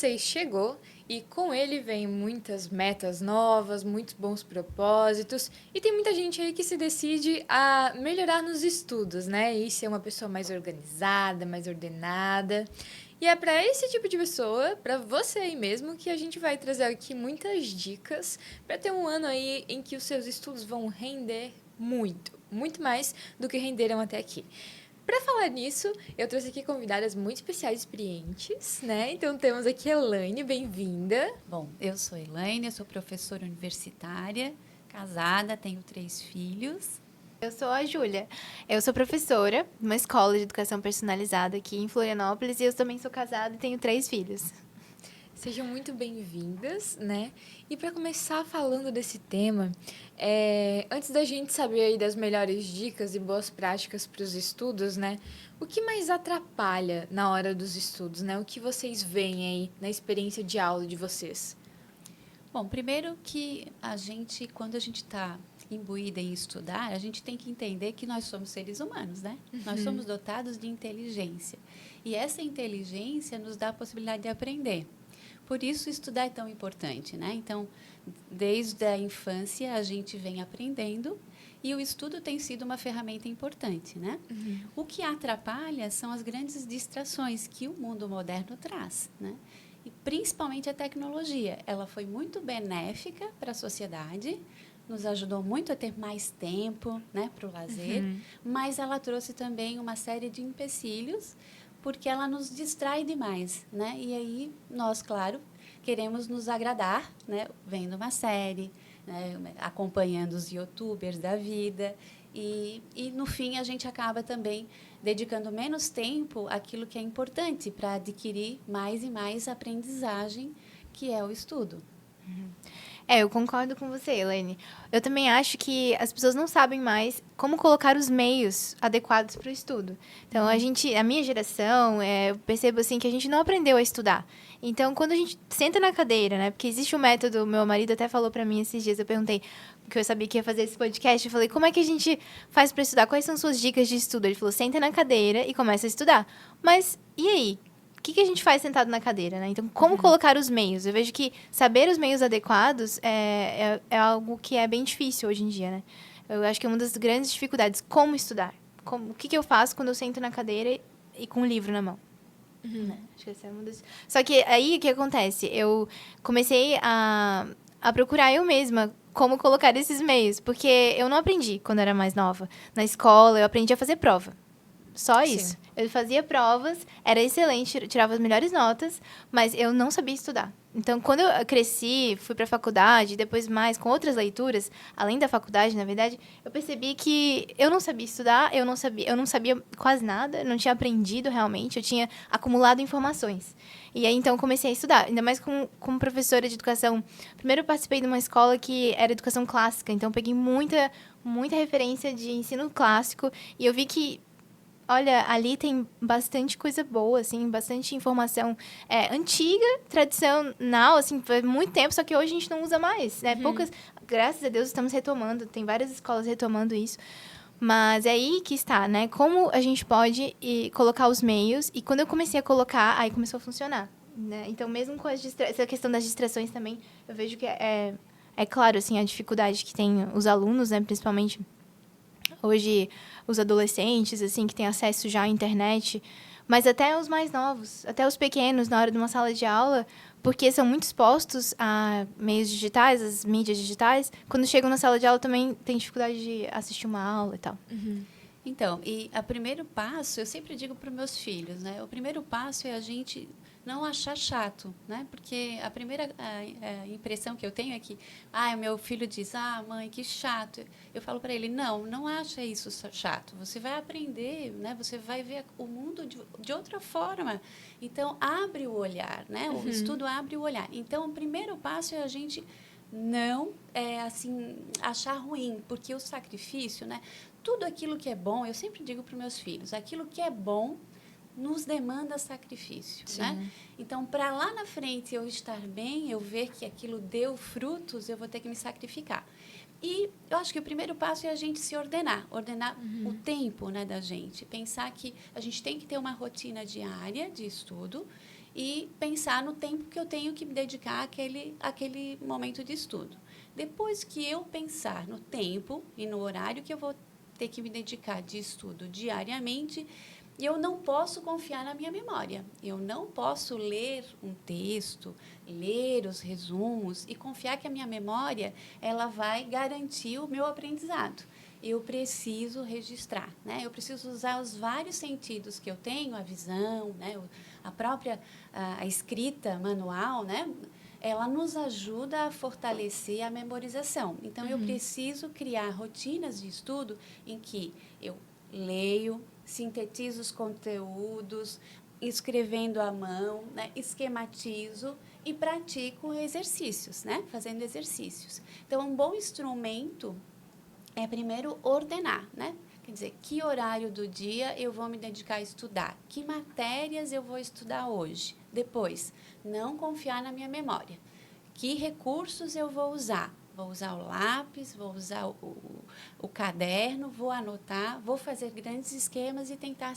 6 chegou e com ele vem muitas metas novas, muitos bons propósitos e tem muita gente aí que se decide a melhorar nos estudos, né? E ser uma pessoa mais organizada, mais ordenada. E é para esse tipo de pessoa, para você aí mesmo, que a gente vai trazer aqui muitas dicas para ter um ano aí em que os seus estudos vão render muito, muito mais do que renderam até aqui. Para falar nisso, eu trouxe aqui convidadas muito especiais e experientes, né? Então temos aqui a Elaine, bem-vinda. Bom, eu sou Elaine, eu sou professora universitária, casada, tenho 3 filhos. Eu sou a Júlia. Eu sou professora numa escola de educação personalizada aqui em Florianópolis e eu também sou casada e tenho 3 filhos. Sejam muito bem-vindas, né? E para começar falando desse tema, antes da gente saber aí das melhores dicas e boas práticas para os estudos, né? O que mais atrapalha na hora dos estudos, né? O que vocês veem aí na experiência de aula de vocês? Bom, primeiro que quando a gente está imbuída em estudar, a gente tem que entender que nós somos seres humanos, né? Nós somos dotados de inteligência. E essa inteligência nos dá a possibilidade de aprender. Por isso, estudar é tão importante, né? Então, desde a infância, a gente vem aprendendo e o estudo tem sido uma ferramenta importante, né? O que atrapalha são as grandes distrações que o mundo moderno traz, né? E principalmente a tecnologia. Ela foi muito benéfica para a sociedade, nos ajudou muito a ter mais tempo, né, para o lazer, mas ela trouxe também uma série de empecilhos, porque ela nos distrai demais, né? E aí nós, claro, queremos nos agradar, né, vendo uma série, né, acompanhando os YouTubers da vida, e no fim a gente acaba também dedicando menos tempo àquilo que é importante para adquirir mais e mais aprendizagem, que é o estudo. Eu concordo com você, Elaine. Eu também acho que as pessoas não sabem mais como colocar os meios adequados para o estudo. Então, a minha geração, eu percebo assim que a gente não aprendeu a estudar. Então, quando a gente senta na cadeira, né? Porque existe um método, meu marido até falou para mim esses dias, eu perguntei, porque eu sabia que ia fazer esse podcast, eu falei, como é que a gente faz para estudar? Quais são suas dicas de estudo? Ele falou, senta na cadeira e começa a estudar. Mas, e aí? O que a gente faz sentado na cadeira, né? Então, como colocar os meios? Eu vejo que saber os meios adequados é algo que é bem difícil hoje em dia, né? Eu acho que é uma das grandes dificuldades, como estudar. O que eu faço quando eu sento na cadeira e com um livro na mão? Né? Acho que essa é uma das... Só que aí, o que acontece? Eu comecei a procurar eu mesma como colocar esses meios, porque eu não aprendi quando eu era mais nova. Na escola, eu aprendi a fazer prova. Só isso. Sim. Eu fazia provas, era excelente, tirava as melhores notas, mas eu não sabia estudar. Então, quando eu cresci, fui para a faculdade, depois mais com outras leituras, além da faculdade, na verdade, eu percebi que eu não sabia estudar, eu não sabia quase nada, não tinha aprendido realmente, eu tinha acumulado informações. E aí, então, comecei a estudar, ainda mais como professora de educação. Primeiro, eu participei de uma escola que era educação clássica, então, eu peguei muita referência de ensino clássico, e eu vi que olha, ali tem bastante coisa boa, assim, bastante informação antiga, tradicional, assim, faz muito tempo, só que hoje a gente não usa mais, né? Graças a Deus, estamos retomando, tem várias escolas retomando isso. Mas é aí que está, né? Como a gente pode colocar os meios, e quando eu comecei a colocar, aí começou a funcionar, né? Então, mesmo com essa questão das distrações também, eu vejo que é claro, assim, a dificuldade que tem os alunos, né? Principalmente hoje os adolescentes, assim, que têm acesso já à internet, mas até os mais novos, até os pequenos, na hora de uma sala de aula, porque são muito expostos a meios digitais, as mídias digitais, quando chegam na sala de aula também têm dificuldade de assistir uma aula e tal. Então, e o primeiro passo, eu sempre digo para os meus filhos, né? O primeiro passo é a gente não achar chato, né? Porque a primeira a impressão que eu tenho é que, o meu filho diz, mãe, que chato. Eu falo para ele, não acha isso chato. Você vai aprender, né? Você vai ver o mundo de outra forma. Então, abre o olhar, né? O estudo abre o olhar. Então, o primeiro passo é a gente não achar ruim, porque o sacrifício, né? Tudo aquilo que é bom, eu sempre digo para os meus filhos, aquilo que é bom nos demanda sacrifício, né? Então, para lá na frente eu estar bem, eu ver que aquilo deu frutos, eu vou ter que me sacrificar. E eu acho que o primeiro passo é a gente se ordenar o tempo, né, da gente, pensar que a gente tem que ter uma rotina diária de estudo e pensar no tempo que eu tenho que me dedicar àquele momento de estudo. Depois que eu pensar no tempo e no horário que eu vou ter que me dedicar de estudo diariamente, eu não posso confiar na minha memória. Eu não posso ler um texto, ler os resumos e confiar que a minha memória ela vai garantir o meu aprendizado. Eu preciso registrar, né? Eu preciso usar os vários sentidos que eu tenho, a visão, né? A própria a escrita manual, né? Ela nos ajuda a fortalecer a memorização. Então, eu preciso criar rotinas de estudo em que eu leio, sintetizo os conteúdos, escrevendo à mão, né? Esquematizo e pratico exercícios, né? Fazendo exercícios. Então, um bom instrumento é primeiro ordenar, né? Quer dizer, que horário do dia eu vou me dedicar a estudar? Que matérias eu vou estudar hoje? Depois, não confiar na minha memória. Que recursos eu vou usar? Vou usar o lápis, vou usar o caderno, vou anotar, vou fazer grandes esquemas e tentar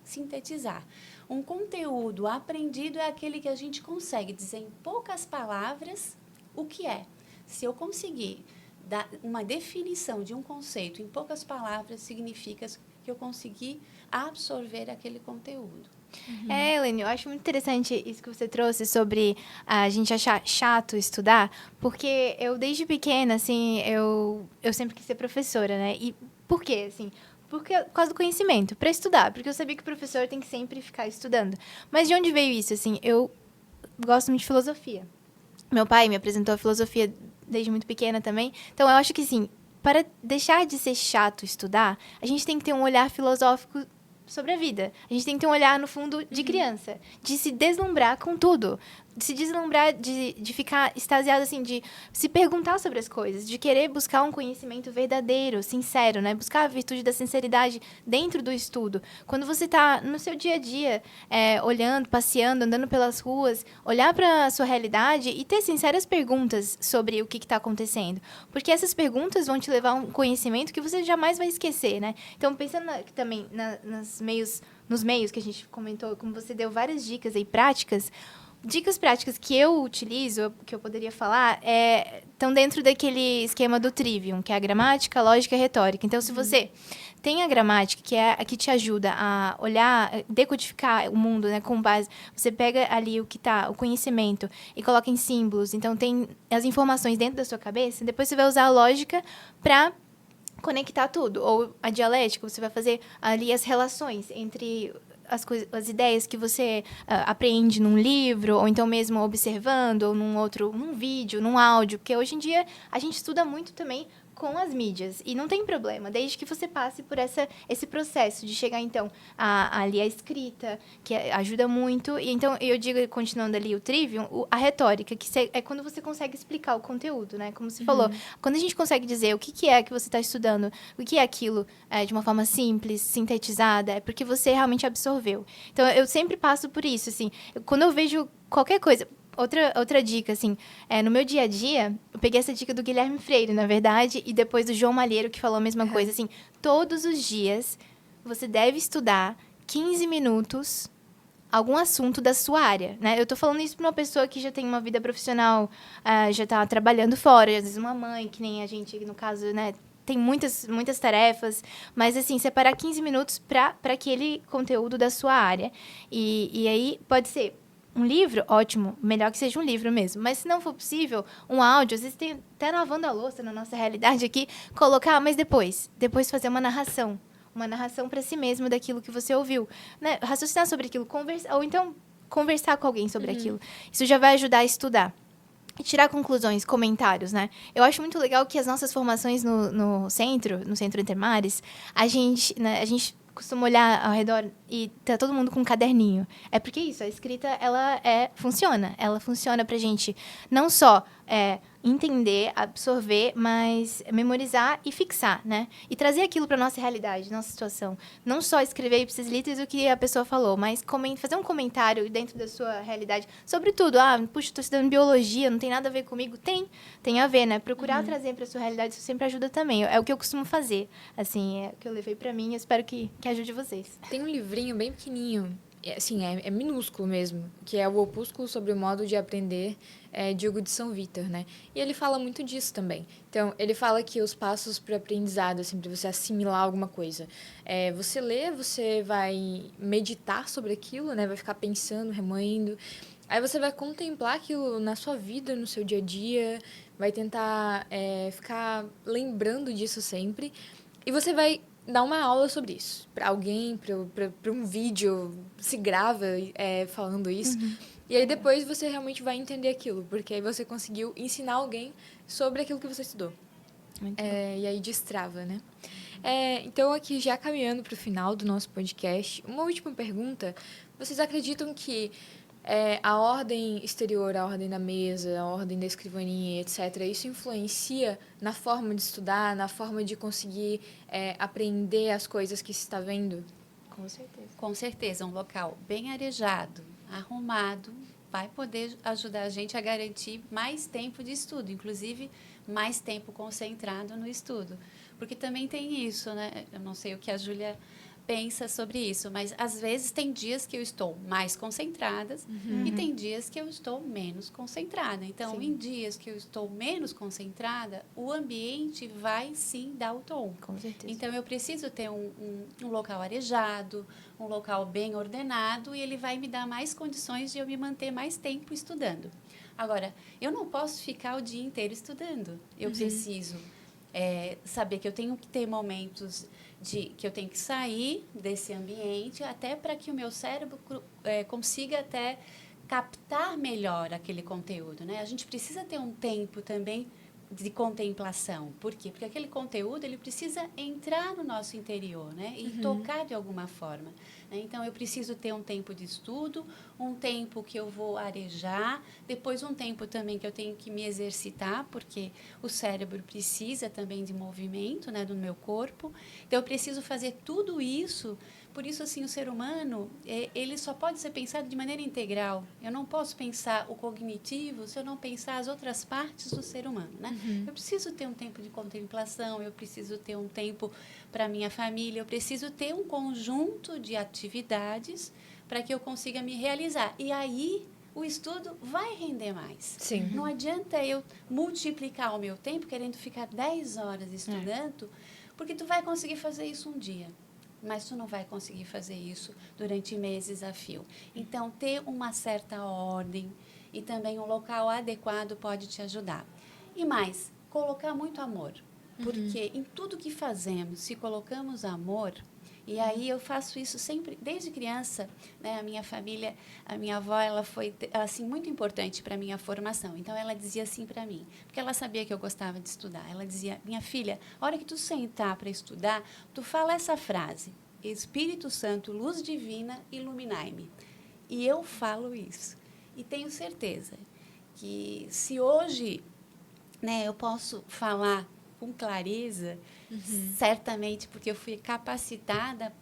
sintetizar. Um conteúdo aprendido é aquele que a gente consegue dizer em poucas palavras o que é. Se eu conseguir dar uma definição de um conceito em poucas palavras, significa que eu consegui absorver aquele conteúdo. Helene, eu acho muito interessante isso que você trouxe sobre a gente achar chato estudar, porque eu, desde pequena, assim, eu sempre quis ser professora, né? E por quê, assim? Por causa do conhecimento, para estudar, porque eu sabia que o professor tem que sempre ficar estudando. Mas de onde veio isso, assim? Eu gosto muito de filosofia. Meu pai me apresentou a filosofia desde muito pequena também. Então, eu acho que, assim, para deixar de ser chato estudar, a gente tem que ter um olhar filosófico sobre a vida. A gente tem que ter um olhar, no fundo, de criança. De se deslumbrar com tudo. De se deslumbrar, de ficar extasiado, assim, de se perguntar sobre as coisas. De querer buscar um conhecimento verdadeiro, sincero, né? Buscar a virtude da sinceridade dentro do estudo. Quando você está no seu dia a dia, olhando, passeando, andando pelas ruas, olhar para a sua realidade e ter sinceras perguntas sobre o que está acontecendo. Porque essas perguntas vão te levar a um conhecimento que você jamais vai esquecer, né? Então, pensando também nos meios que a gente comentou, como você deu várias dicas aí práticas, dicas práticas que eu utilizo, que eu poderia falar, estão dentro daquele esquema do Trivium, que é a gramática, a lógica e a retórica. Então, se você tem a gramática, que é a que te ajuda a olhar, decodificar o mundo, né, com base, você pega ali o conhecimento e coloca em símbolos, então tem as informações dentro da sua cabeça, depois você vai usar a lógica para conectar tudo. Ou a dialética, você vai fazer ali as relações entre as ideias que você aprende num livro, ou então mesmo observando, ou num vídeo, num áudio, porque hoje em dia a gente estuda muito também com as mídias, e não tem problema, desde que você passe por esse processo de chegar, então, ali a escrita, que ajuda muito, e então, eu digo, continuando ali o Trivium, a retórica, que é quando você consegue explicar o conteúdo, né, como você falou, quando a gente consegue dizer o que é que você está estudando, o que é aquilo, de uma forma simples, sintetizada, é porque você realmente absorveu. Então, eu sempre passo por isso, assim, quando eu vejo qualquer coisa. Outra dica, assim, no meu dia a dia, eu peguei essa dica do Guilherme Freire, na verdade, e depois do João Malheiro, que falou a mesma coisa, assim, todos os dias você deve estudar 15 minutos algum assunto da sua área, né? Eu tô falando isso para uma pessoa que já tem uma vida profissional, já tá trabalhando fora, às vezes uma mãe, que nem a gente, no caso, né, tem muitas tarefas, mas, assim, separar 15 minutos para aquele conteúdo da sua área. E aí, pode ser um livro, ótimo, melhor que seja um livro mesmo. Mas se não for possível, um áudio, às vezes tem até lavando a louça na nossa realidade aqui, colocar, mas depois fazer uma narração para si mesmo daquilo que você ouviu, né? Raciocinar sobre aquilo, ou então conversar com alguém sobre aquilo. Isso já vai ajudar a estudar. E tirar conclusões, comentários, né? Eu acho muito legal que as nossas formações no Centro Intermares, a gente costuma olhar ao redor e tá todo mundo com um caderninho. É porque isso, a escrita, ela funciona. Ela funciona pra gente não só entender, absorver, mas memorizar e fixar, né? E trazer aquilo pra nossa realidade, nossa situação. Não só escrever ipsis literis o que a pessoa falou, mas fazer um comentário dentro da sua realidade sobre tudo. Puxa, tô estudando biologia, não tem nada a ver comigo. Tem a ver, né? Procurar trazer pra sua realidade, isso sempre ajuda também. É o que eu costumo fazer. Assim, é o que eu levei pra mim e espero que ajude vocês. Tem um livrinho bem pequenininho assim, é minúsculo mesmo, que é o Opúsculo sobre o modo de aprender, de Hugo de São Vítor, né? E ele fala muito disso também. Então, ele fala que os passos para o aprendizado, assim, para você assimilar alguma coisa, você lê, você vai meditar sobre aquilo, né? Vai ficar pensando, remoendo. Aí você vai contemplar aquilo na sua vida, no seu dia a dia, vai tentar ficar lembrando disso sempre. E você vai dar uma aula sobre isso. Para alguém, para um vídeo, se grava falando isso. E aí depois você realmente vai entender aquilo, porque aí você conseguiu ensinar alguém sobre aquilo que você estudou. Muito E aí destrava, né? Então, aqui já caminhando para o final do nosso podcast, uma última pergunta. Vocês acreditam que a ordem exterior, a ordem da mesa, a ordem da escrivaninha, etc., isso influencia na forma de estudar, na forma de conseguir aprender as coisas que se está vendo? Com certeza. Com certeza, um local bem arejado, arrumado, vai poder ajudar a gente a garantir mais tempo de estudo, inclusive mais tempo concentrado no estudo. Porque também tem isso, né? Eu não sei o que a Júlia pensa sobre isso, mas às vezes tem dias que eu estou mais concentrada e tem dias que eu estou menos concentrada. Então, Sim. em dias que eu estou menos concentrada, o ambiente vai sim dar o tom. Com certeza. Então, eu preciso ter um local arejado, um local bem ordenado e ele vai me dar mais condições de eu me manter mais tempo estudando. Agora, eu não posso ficar o dia inteiro estudando. Eu preciso saber que eu tenho que ter momentos que eu tenho que sair desse ambiente até para que o meu cérebro consiga até captar melhor aquele conteúdo, né? A gente precisa ter um tempo também de contemplação. Por quê? Porque aquele conteúdo ele precisa entrar no nosso interior, né? E tocar de alguma forma. Né? Então, eu preciso ter um tempo de estudo, um tempo que eu vou arejar, depois um tempo também que eu tenho que me exercitar, porque o cérebro precisa também de movimento, né, do meu corpo. Então, eu preciso fazer tudo isso. Por isso, assim, o ser humano, ele só pode ser pensado de maneira integral. Eu não posso pensar o cognitivo se eu não pensar as outras partes do ser humano, né? Eu preciso ter um tempo de contemplação, eu preciso ter um tempo para minha família, eu preciso ter um conjunto de atividades para que eu consiga me realizar. E aí, o estudo vai render mais. Sim. Não adianta eu multiplicar o meu tempo querendo ficar 10 horas estudando, porque tu vai conseguir fazer isso um dia. Mas tu não vai conseguir fazer isso durante meses a fio. Então, ter uma certa ordem e também um local adequado pode te ajudar. E mais, colocar muito amor. Porque em tudo que fazemos, se colocamos amor, e aí eu faço isso sempre, desde criança, né? A minha família, a minha avó, ela foi assim, muito importante para a minha formação. Então, ela dizia assim para mim, porque ela sabia que eu gostava de estudar. Ela dizia, minha filha, a hora que tu sentar para estudar, tu fala essa frase, Espírito Santo, luz divina, iluminai-me. E eu falo isso. E tenho certeza que se hoje, né, eu posso falar com clareza, certamente porque eu fui capacitada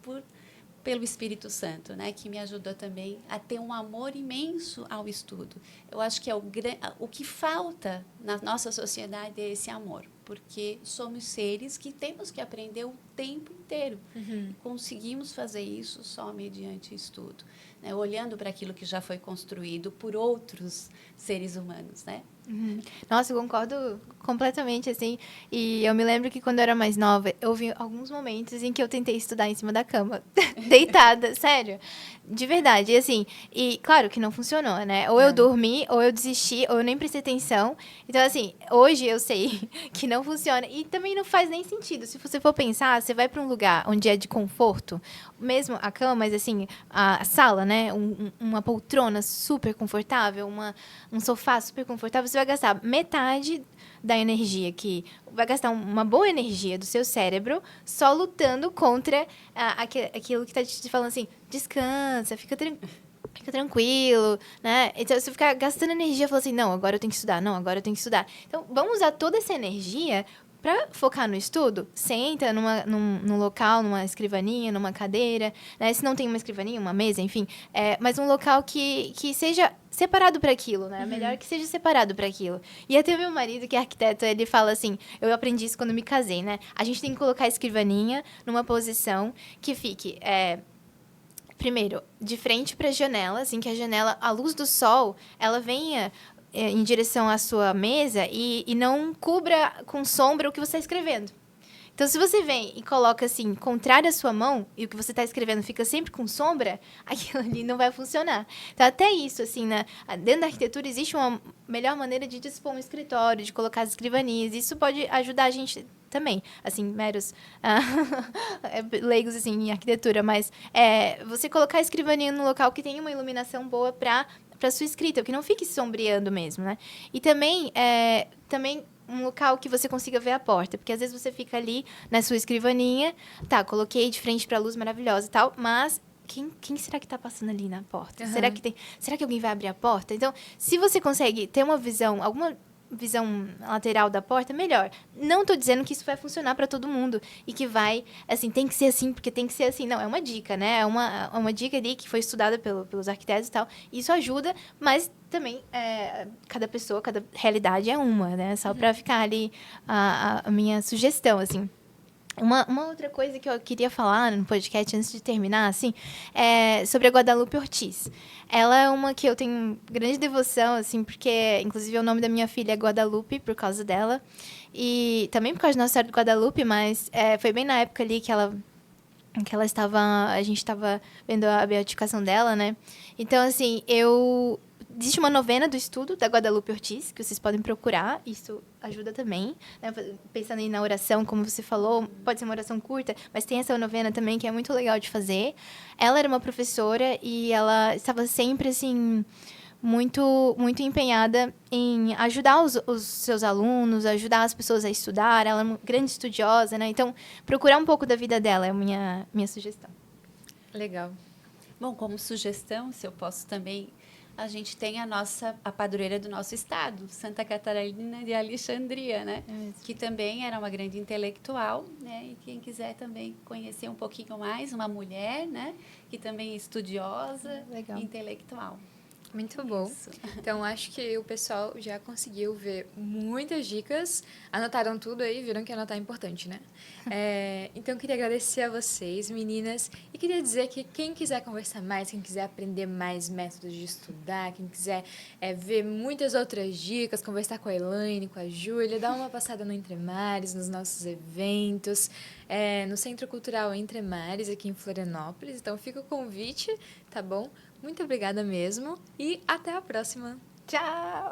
pelo Espírito Santo, né, que me ajudou também a ter um amor imenso ao estudo. Eu acho que o que falta na nossa sociedade é esse amor, porque somos seres que temos que aprender o tempo inteiro. Conseguimos fazer isso só mediante estudo, né, olhando para aquilo que já foi construído por outros seres humanos, né? Nossa, eu concordo completamente, assim. E eu me lembro que quando eu era mais nova, eu vi alguns momentos em que eu tentei estudar em cima da cama, deitada, sério. De verdade, e assim, e claro que não funcionou, né? Ou eu dormi, ou eu desisti, ou eu nem prestei atenção. Então, assim, hoje eu sei que não funciona. E também não faz nem sentido. Se você for pensar, você vai para um lugar onde é de conforto, mesmo a cama, mas assim, a sala, né? Uma poltrona super confortável, um sofá super confortável, você vai gastar metade da energia vai gastar uma boa energia do seu cérebro só lutando contra aquilo que está te falando assim, descansa, fica tranquilo, né? Então, você ficar gastando energia, falando assim, não, agora eu tenho que estudar, não, agora eu tenho que estudar. Então, vamos usar toda essa energia para focar no estudo. Senta num local, numa escrivaninha, numa cadeira, né? Se não tem uma escrivaninha, uma mesa, enfim. Mas um local que seja separado para aquilo, né? Melhor que seja separado para aquilo. E até meu marido, que é arquiteto, ele fala assim, eu aprendi isso quando me casei, né? A gente tem que colocar a escrivaninha numa posição que fique Primeiro, de frente para a janela, assim, que a janela, a luz do sol, ela venha em direção à sua mesa e não cubra com sombra o que você está escrevendo. Então, se você vem e coloca assim, contrário à sua mão, e o que você está escrevendo fica sempre com sombra, aquilo ali não vai funcionar. Então, até isso, assim, dentro da arquitetura, existe uma melhor maneira de dispor um escritório, de colocar as escrivanias. Isso pode ajudar a gente também, assim, meros leigos, assim, em arquitetura. Mas você colocar a escrivaninha num local que tenha uma iluminação boa para sua escrita, que não fique sombreando mesmo, né? E também um local que você consiga ver a porta. Porque às vezes você fica ali na sua escrivaninha, tá, coloquei de frente para a luz maravilhosa e tal, mas quem será que está passando ali na porta? Uhum. Será que alguém vai abrir a porta? Então, se você consegue ter alguma visão lateral da porta, melhor. Não estou dizendo que isso vai funcionar para todo mundo e que vai, assim, tem que ser assim, porque tem que ser assim. Não, é uma dica, né? É uma dica ali que foi estudada pelos arquitetos e tal. Isso ajuda, mas também cada pessoa, cada realidade é uma, né? Só para ficar ali a minha sugestão, assim. Uma outra coisa que eu queria falar no podcast, antes de terminar, assim, é sobre a Guadalupe Ortiz. Ela é uma que eu tenho grande devoção, assim, porque, inclusive, o nome da minha filha é Guadalupe, por causa dela. E também por causa da Nossa Senhora de Guadalupe, mas foi bem na época ali que a gente estava vendo a beatificação dela, né? Então, assim, existe uma novena do estudo da Guadalupe Ortiz, que vocês podem procurar, isso ajuda também, né? Pensando aí na oração, como você falou, pode ser uma oração curta, mas tem essa novena também que é muito legal de fazer. Ela era uma professora e ela estava sempre, assim, muito, muito empenhada em ajudar os seus alunos, ajudar as pessoas a estudar. Ela é uma grande estudiosa, né? Então, procurar um pouco da vida dela é a minha sugestão. Legal. Bom, como sugestão, se eu posso também, a gente tem a padroeira do nosso estado, Santa Catarina de Alexandria, né? Que também era uma grande intelectual, né? E quem quiser também conhecer um pouquinho mais, uma mulher, né? Que também é estudiosa, Legal. intelectual. Muito bom. Isso. Então, acho que o pessoal já conseguiu ver muitas dicas. Anotaram tudo aí, viram que anotar é importante, né? Então, eu queria agradecer a vocês, meninas. E queria dizer que quem quiser conversar mais, quem quiser aprender mais métodos de estudar, quem quiser ver muitas outras dicas, conversar com a Elaine, com a Júlia, dar uma passada no Entre Mares, nos nossos eventos, no Centro Cultural Entre Mares, aqui em Florianópolis. Então, fica o convite, tá bom? Muito obrigada mesmo e até a próxima. Tchau!